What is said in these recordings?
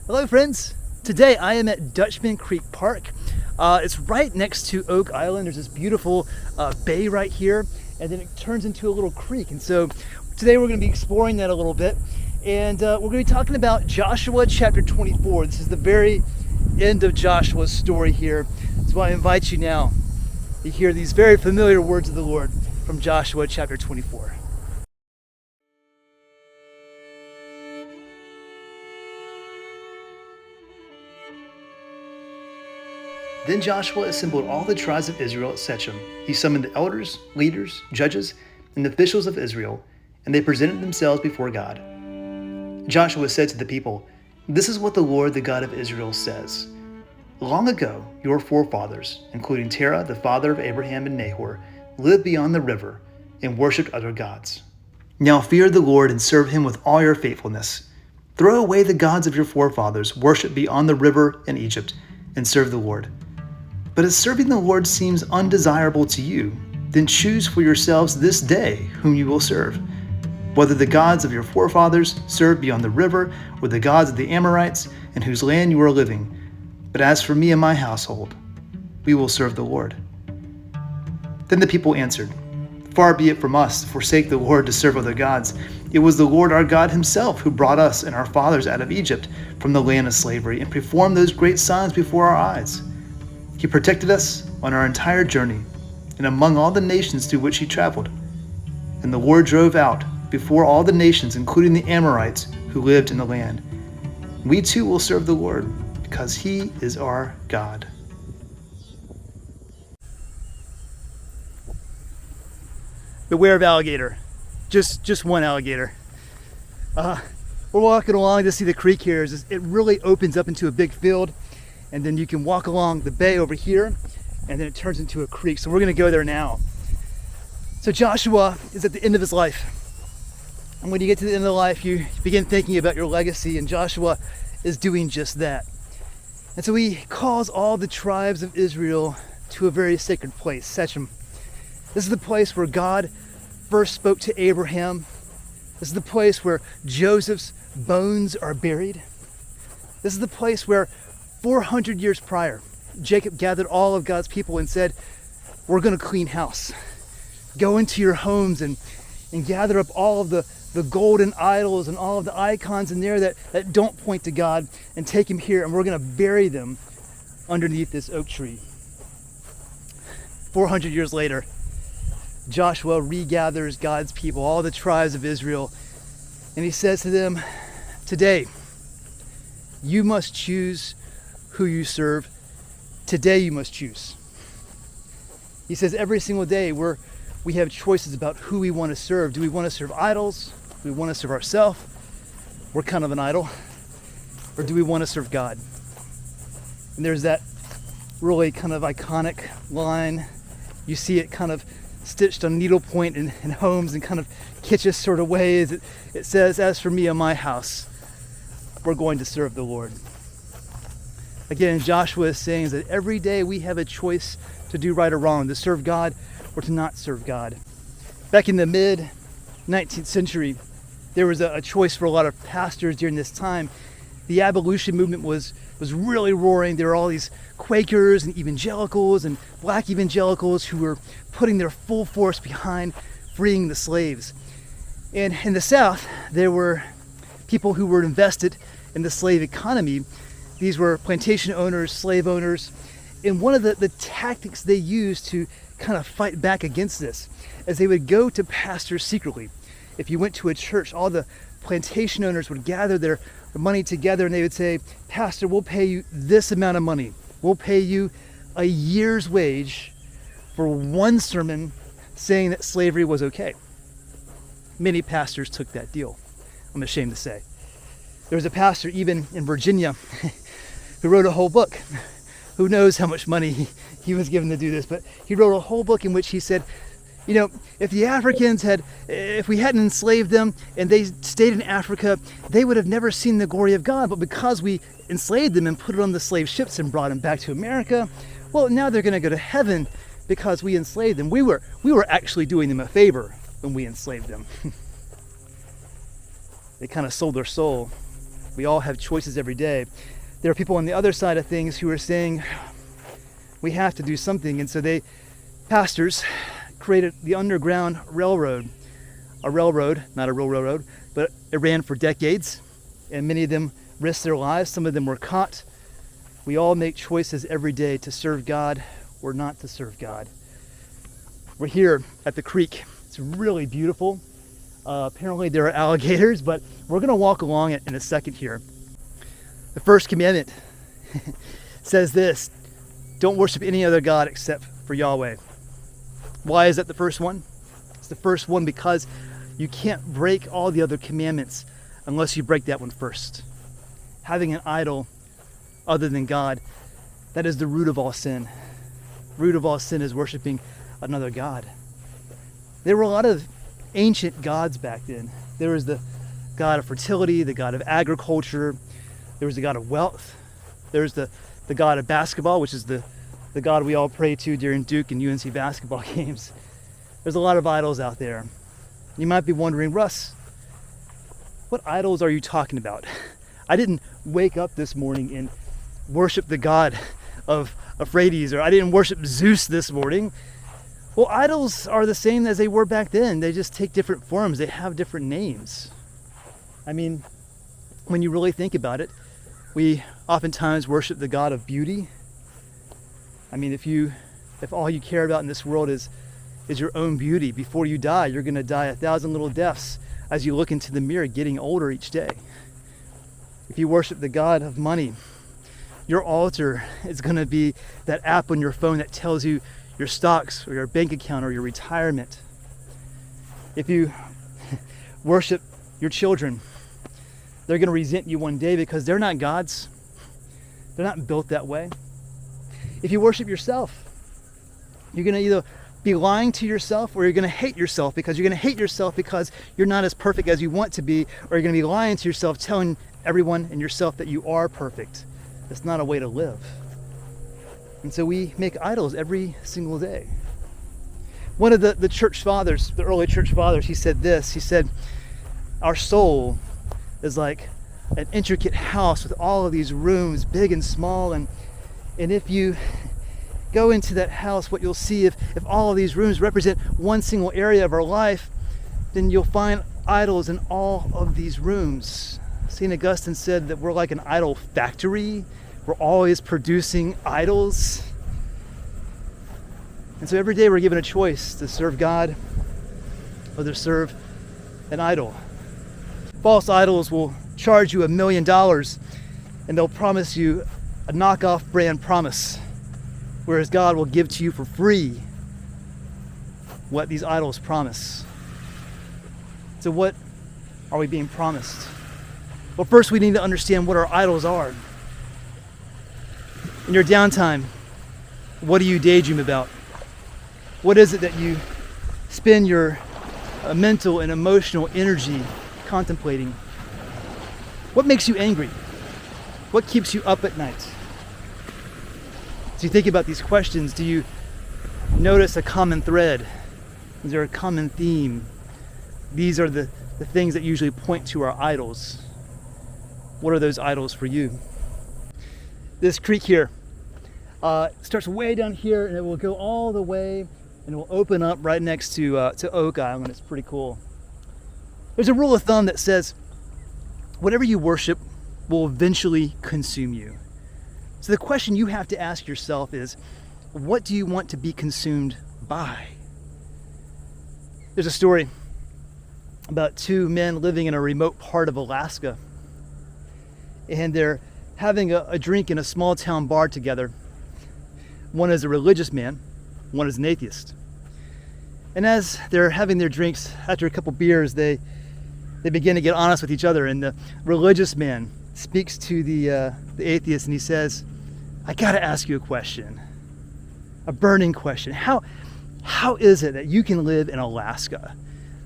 Hello friends, today I am at Dutchman Creek Park. It's right next to Oak Island. There's this beautiful bay right here, and then it turns into a little creek. And so today we're going to be exploring that a little bit, and we're going to be talking about Joshua chapter 24. This is the very end of Joshua's story here. So I invite you now to hear these very familiar words of the Lord from Joshua chapter 24. Then Joshua assembled all the tribes of Israel at Shechem. He summoned the elders, leaders, judges, and officials of Israel, and they presented themselves before God. Joshua said to the people, "This is what the Lord, the God of Israel, says. Long ago, your forefathers, including Terah, the father of Abraham and Nahor, lived beyond the river and worshipped other gods. Now fear the Lord and serve him with all your faithfulness. Throw away the gods of your forefathers, worship beyond the river in Egypt, and serve the Lord. But if serving the Lord seems undesirable to you, then choose for yourselves this day whom you will serve, whether the gods of your forefathers served beyond the river or the gods of the Amorites in whose land you are living. But as for me and my household, we will serve the Lord." Then the people answered, "Far be it from us to forsake the Lord to serve other gods. It was the Lord our God himself who brought us and our fathers out of Egypt from the land of slavery and performed those great signs before our eyes. He protected us on our entire journey and among all the nations through which he traveled. And the Lord drove out before all the nations, including the Amorites who lived in the land. We too will serve the Lord because he is our God." Beware of alligator. Just one alligator. We're walking along to see the creek here. It really opens up into a big field, and then you can walk along the bay over here, and then it turns into a creek. So we're going to go there now. So Joshua is at the end of his life. And when you get to the end of life, you begin thinking about your legacy, and Joshua is doing just that. And so he calls all the tribes of Israel to a very sacred place, Shechem. This is the place where God first spoke to Abraham. This is the place where Joseph's bones are buried. This is the place where 400 years prior, Jacob gathered all of God's people and said, "We're going to clean house. Go into your homes and gather up all of the golden idols and all of the icons in there that don't point to God, and take them here, and we're going to bury them underneath this oak tree." 400 years later, Joshua regathers God's people, all the tribes of Israel, and he says to them, "Today, you must choose who you serve. Today you must choose." He says every single day we have choices about who we want to serve. Do we want to serve idols? Do we want to serve ourselves? We're kind of an idol. Or do we want to serve God? And there's that really kind of iconic line. You see it kind of stitched on needlepoint in homes and kind of kitschy sort of ways. It says, "As for me and my house, we're going to serve the Lord." Again, Joshua is saying that every day we have a choice to do right or wrong, to serve God or to not serve God. Back in the mid-19th century, there was a choice for a lot of pastors during this time. The abolition movement was really roaring. There were all these Quakers and evangelicals and black evangelicals who were putting their full force behind freeing the slaves. And in the South, there were people who were invested in the slave economy. These were plantation owners, slave owners, and one of the tactics they used to kind of fight back against this is they would go to pastors secretly. If you went to a church, all the plantation owners would gather their money together and they would say, "Pastor, we'll pay you this amount of money. We'll pay you a year's wage for one sermon saying that slavery was okay." Many pastors took that deal, I'm ashamed to say. There was a pastor even in Virginia who wrote a whole book. Who knows how much money he was given to do this, but he wrote a whole book in which he said, if we hadn't enslaved them and they stayed in Africa, they would have never seen the glory of God. But because we enslaved them and put it on the slave ships and brought them back to America, well, now they're going to go to heaven because we enslaved them. We were actually doing them a favor when we enslaved them. They kind of sold their soul We all have choices every day. There are people on the other side of things who are saying we have to do something, and so pastors created the Underground Railroad. A railroad, not a real railroad, but it ran for decades, and many of them risked their lives. Some of them were caught. We all make choices every day to serve God or not to serve God. We're here at the creek. It's really beautiful. Apparently there are alligators, but we're going to walk along it in a second here. The first commandment says this: don't worship any other God except for Yahweh. Why is that the first one? It's the first one because you can't break all the other commandments unless you break that one first. Having an idol other than God, that is the root of all sin. Root of all sin is worshiping another God. There were a lot of ancient gods back then. There was the god of fertility, the god of agriculture, there was the god of wealth, there's the god of basketball, which is the god we all pray to during Duke and UNC basketball games. There's a lot of idols out there. You might be wondering, Russ, what idols are you talking about? I didn't wake up this morning and worship the god of Euphrates, or I didn't worship Zeus this morning. Well, idols are the same as they were back then. They just take different forms. They have different names. I mean, when you really think about it, we oftentimes worship the god of beauty. I mean, if all you care about in this world is your own beauty, before you die, you're going to die 1,000 little deaths as you look into the mirror, getting older each day. If you worship the god of money, your altar is going to be that app on your phone that tells you your stocks or your bank account or your retirement. If you worship your children, they're going to resent you one day because they're not gods. They're not built that way. If you worship yourself, you're going to either be lying to yourself or you're going to hate yourself, because you're going to hate yourself because you're not as perfect as you want to be, or you're going to be lying to yourself, telling everyone and yourself that you are perfect. That's not a way to live. And so we make idols every single day. One of the church fathers, the early church fathers, he said this. He said, our soul is like an intricate house with all of these rooms, big and small. And if you go into that house, what you'll see, if all of these rooms represent one single area of our life, then you'll find idols in all of these rooms. St. Augustine said that we're like an idol factory. We're always producing idols. And so every day we're given a choice to serve God or to serve an idol. False idols will charge you $1 million and they'll promise you a knockoff brand promise, whereas God will give to you for free what these idols promise. So what are we being promised? Well, first we need to understand what our idols are. In your downtime, what do you daydream about? What is it that you spend your mental and emotional energy contemplating? What makes you angry? What keeps you up at night? As you think about these questions, do you notice a common thread? Is there a common theme? These are the things that usually point to our idols. What are those idols for you? This creek here starts way down here, and it will go all the way, and it will open up right next to Oak Island. It's pretty cool. There's a rule of thumb that says whatever you worship will eventually consume you. So the question you have to ask yourself is, what do you want to be consumed by? There's a story about two men living in a remote part of Alaska, and they're having a drink in a small town bar together. One is a religious man, one is an atheist. And as they're having their drinks, after a couple beers, they begin to get honest with each other. And the religious man speaks to the atheist, and he says, I gotta ask you a question, a burning question. How is it that you can live in Alaska,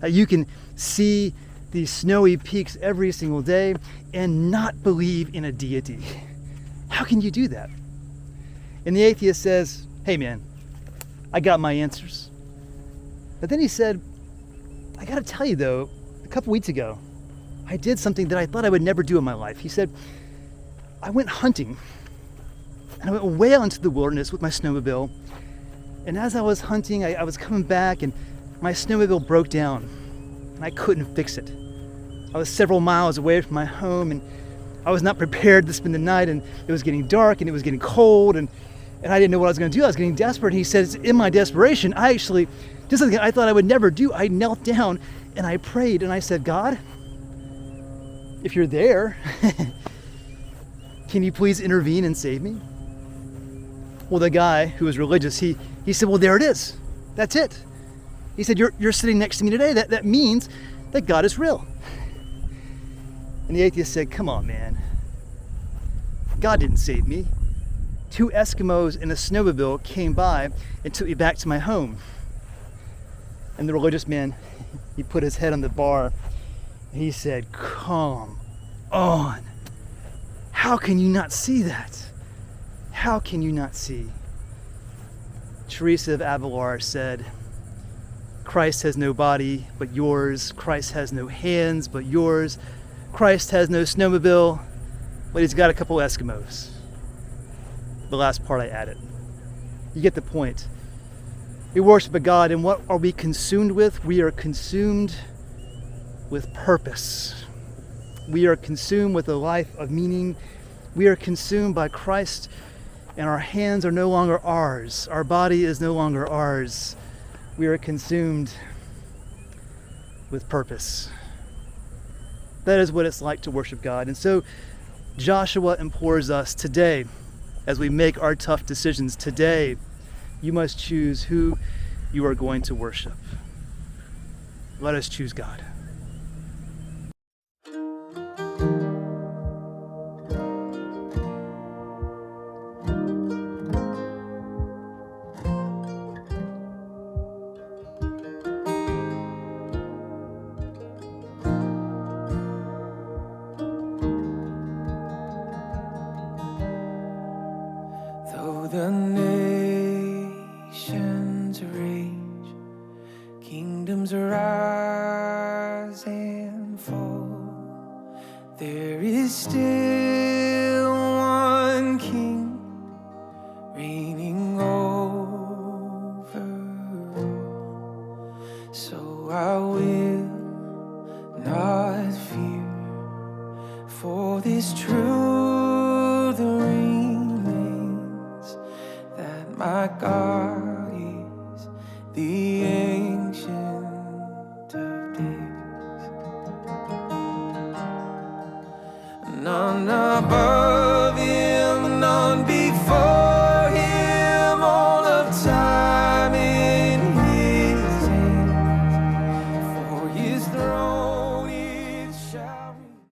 that you can see these snowy peaks every single day and not believe in a deity? How can you do that? And the atheist says, hey man, I got my answers. But then he said, I gotta tell you though, a couple weeks ago, I did something that I thought I would never do in my life. He said, I went hunting, and I went way out into the wilderness with my snowmobile. And as I was hunting, I was coming back, and my snowmobile broke down, and I couldn't fix it. I was several miles away from my home, and I was not prepared to spend the night, and it was getting dark, and it was getting cold, and I didn't know what I was going to do. I was getting desperate. And he says, in my desperation, I actually did something I thought I would never do. I knelt down, and I prayed, and I said, God, if you're there, can you please intervene and save me? Well, the guy who was religious, he said, well, there it is. That's it. He said, you're sitting next to me today. That means that God is real. And the atheist said, come on, man. God didn't save me. 2 Eskimos in a snowmobile came by and took me back to my home. And the religious man, he put his head on the bar and he said, come on. How can you not see that? How can you not see? Teresa of Avila said, Christ has no body but yours. Christ has no hands but yours. Christ has no snowmobile, but he's got a couple Eskimos. The last part I added. You get the point. We worship a God, and what are we consumed with? We are consumed with purpose. We are consumed with a life of meaning. We are consumed by Christ, and our hands are no longer ours. Our body is no longer ours. We are consumed with purpose. That is what it's like to worship God. And so Joshua implores us today, as we make our tough decisions today, you must choose who you are going to worship. Let us choose God. Though the nations rage, kingdoms rise.